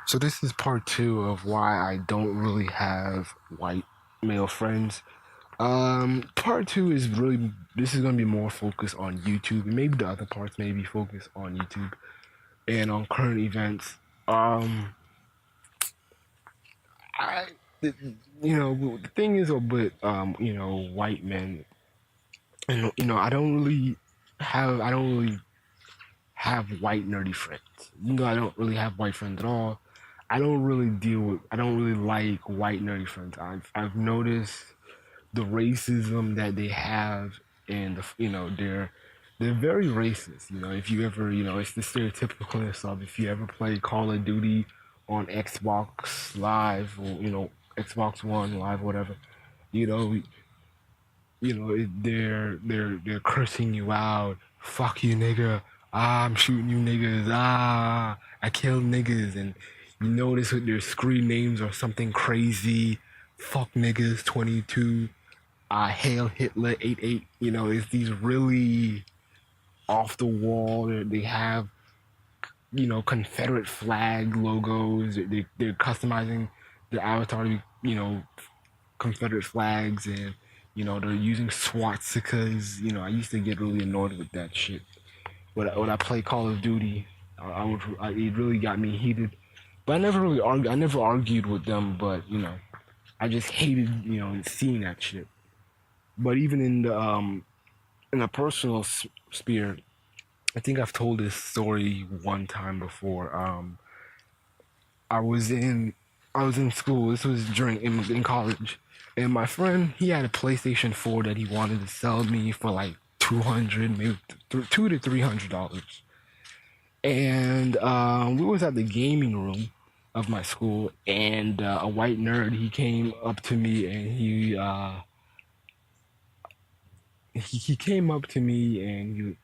So this is part two of why I don't really have white male friends. Part two is really this is gonna be more focused on YouTube, and maybe the other parts may be focused on YouTube and on current events. Um, I, the, the thing is with white men, and I don't really have white nerdy friends. I don't really have white friends at all. I don't really like white nerdy friends. I've noticed the racism that they have, and they're very racist. If you ever, it's the stereotypicalness of if you ever play Call of Duty on Xbox Live, or Xbox One Live, whatever. You know, they're cursing you out. Fuck you, nigga. Ah, I'm shooting you, niggas. Ah, I killed niggas, and you notice with their screen names or something crazy. Fuck niggas 22. Hail Hitler 88. It's these really off the wall. They have Confederate flag logos. They're customizing the avatar to be Confederate flags, and they're using swastikas. I used to get really annoyed with that shit. But when I play Call of Duty, it really got me heated. But I never argued with them. But I just hated seeing that shit. But even in a personal sphere, I think I've told this story one time before. I was in I was in school. This was in college, and my friend, he had a PlayStation 4 that he wanted to sell me for like 200, maybe $200 to $300. And we was at the gaming room of my school, and a white nerd, he came up to me, and he came up to me, and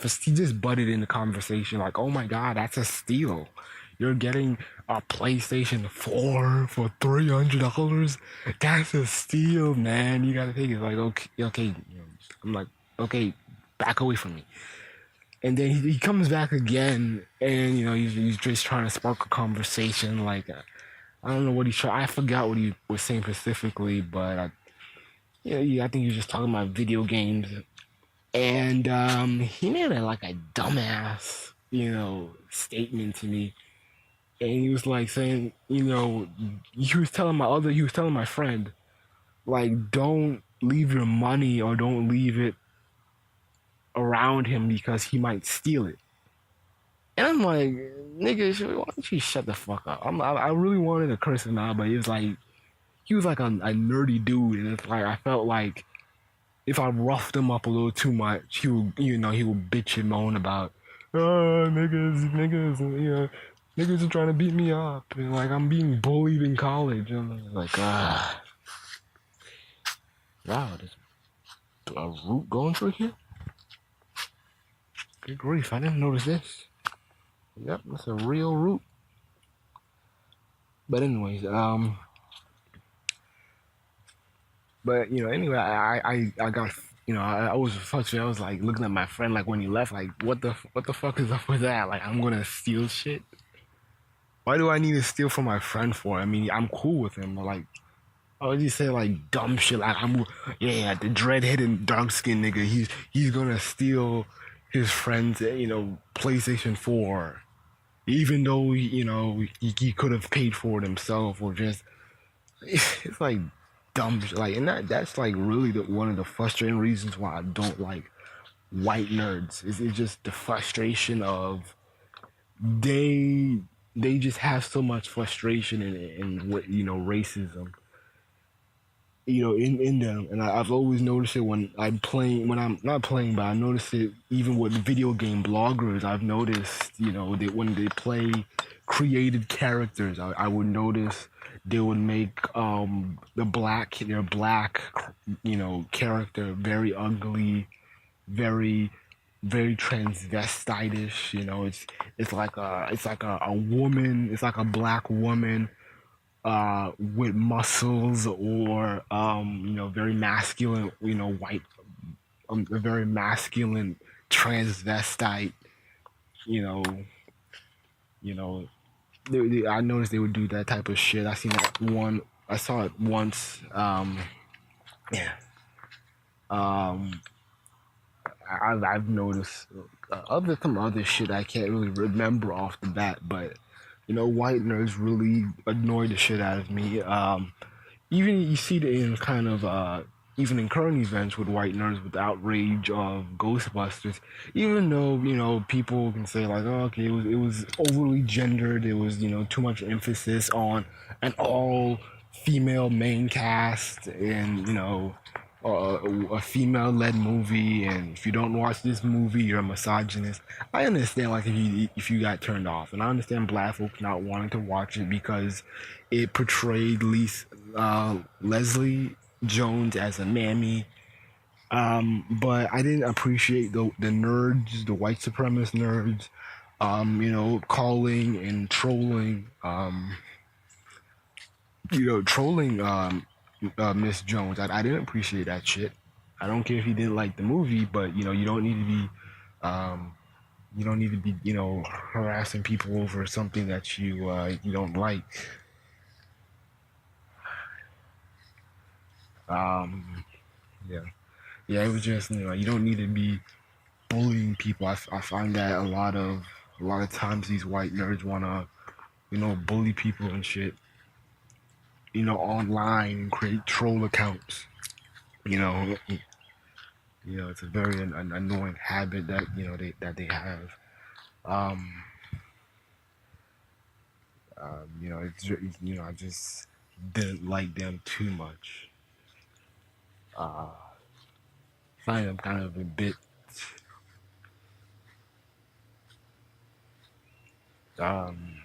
he just butted in the conversation like, "Oh my god, that's a steal! You're getting a PlayStation 4 for $300. That's a steal, man. You gotta take it." Like, okay, okay. I'm like, okay, back away from me. And then he comes back again, and he's just trying to spark a conversation. Like, I don't know what he's trying. I forgot what he was saying specifically, but I think he was just talking about video games. And he made like a dumbass, statement to me. And he was like saying, he was telling my friend, like, don't leave your money or don't leave it around him because he might steal it. And I'm like, nigga, why don't you shut the fuck up? I really wanted to curse him out, but he was like a nerdy dude, and it's like I felt like if I roughed him up a little too much, he would bitch and moan about, oh, niggas are trying to beat me up, and like I'm being bullied in college. And I'm like, wow, there's a root going through here. Good grief, I didn't notice this. Yep, that's a real root. But anyways, anyway, I got, I was frustrated. I was like looking at my friend, like when he left, like what the fuck is up with that? Like, I'm gonna steal shit. Why do I need to steal from my friend for? I mean, I'm cool with him. But like, I would just say like dumb shit. Like, the dreadhead and dark skin nigga. He's gonna steal his friend's PlayStation 4, even though he could have paid for it himself, or just it's like dumb shit. Like, and that's like really one of the frustrating reasons why I don't like white nerds. It's just the frustration of they they just have so much frustration in what racism in them. And I've always noticed it when I'm not playing, but I notice it even with video game bloggers. I've noticed when they play created characters, I would notice they would make their black character very ugly, very very transvestitish. It's like a woman. It's like a black woman with muscles, or very masculine, white, a very masculine transvestite, you know, you know. I noticed they would do that type of shit. I seen that one. I saw it once. Yeah. Um, I've noticed other some other shit I can't really remember off the bat, but white nerds really annoy the shit out of me. Even you see it in kind of even in current events with white nerds with the outrage of Ghostbusters. Even though people can say like, oh, okay, it was overly gendered. It was too much emphasis on an all female main cast and a female led movie. And if you don't watch this movie, you're a misogynist. I understand like if you got turned off, and I understand black folks not wanting to watch it because it portrayed Leslie Jones as a mammy. But I didn't appreciate the nerds, the white supremacist nerds, calling and trolling, trolling Miss Jones. I didn't appreciate that shit. I don't care if you didn't like the movie, but you don't need to be, um, harassing people over something that you don't like. Um, yeah. Yeah, it was just you don't need to be bullying people. I find that a lot of times these white nerds wanna bully people and shit. Online and create troll accounts. You know, it's a very annoying habit that they have. Um, I just didn't like them too much. Uh, find them kind of a bit. Um,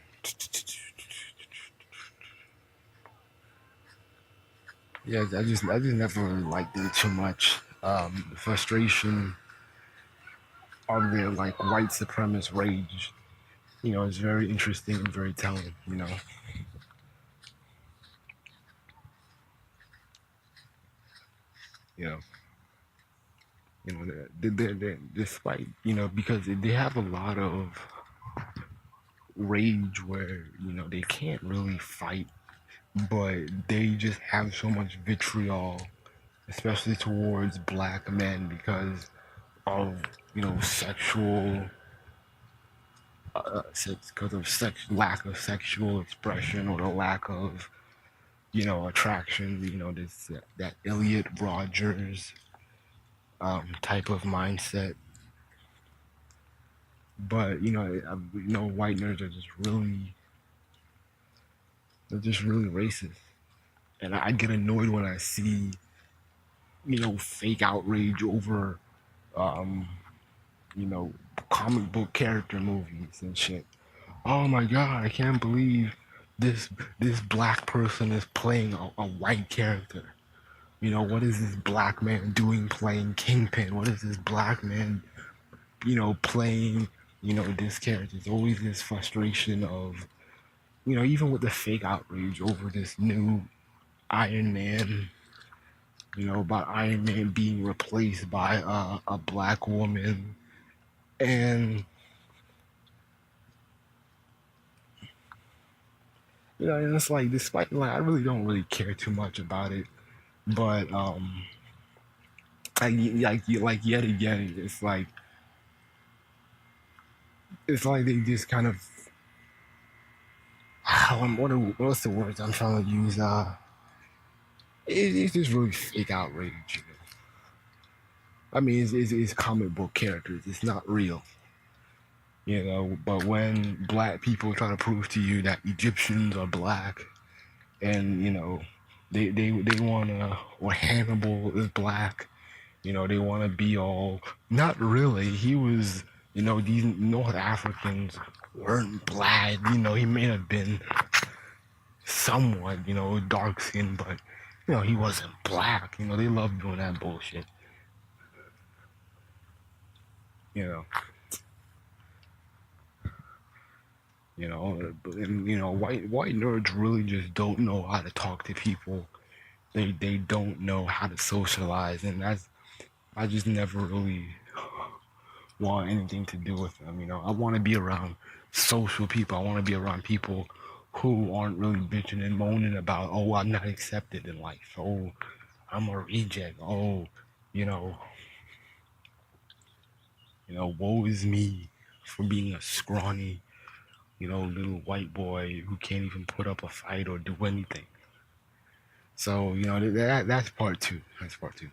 yeah, I just never really liked them too much. The frustration of their like white supremacist rage, is very interesting and very telling. You know, despite because they have a lot of rage where they can't really fight, but they just have so much vitriol, especially towards black men because of sexual because of lack of sexual expression or the lack of attraction. This that Elliot Rogers type of mindset. But white nerds are just really racist, and I get annoyed when I see fake outrage over um, you know comic book character movies and shit. Oh my god, I can't believe this black person is playing a white character. What is this black man doing playing Kingpin? What is this black man, playing, this character? There's always this frustration of, even with the fake outrage over this new Iron Man, about Iron Man being replaced by a black woman. And, and it's like, despite, like, I really don't really care too much about it. But, like yet again, it's like they just kind of what's the words I'm trying to use? It's just really fake outrage. I mean, it's comic book characters. It's not real. But when black people try to prove to you that Egyptians are black, and they wanna, or Hannibal is black, they wanna be all, not really. He was, these North Africans weren't black. He may have been somewhat, dark skin, but he wasn't black. They love doing that bullshit. You know, white nerds really just don't know how to talk to people. They don't know how to socialize, and I just never really want anything to do with them. I want to be around social people. I want to be around people who aren't really bitching and moaning about, oh, I'm not accepted in life. Oh, I'm a reject. Oh, you know, woe is me for being a scrawny, little white boy who can't even put up a fight or do anything. So, that's part two. That's part two.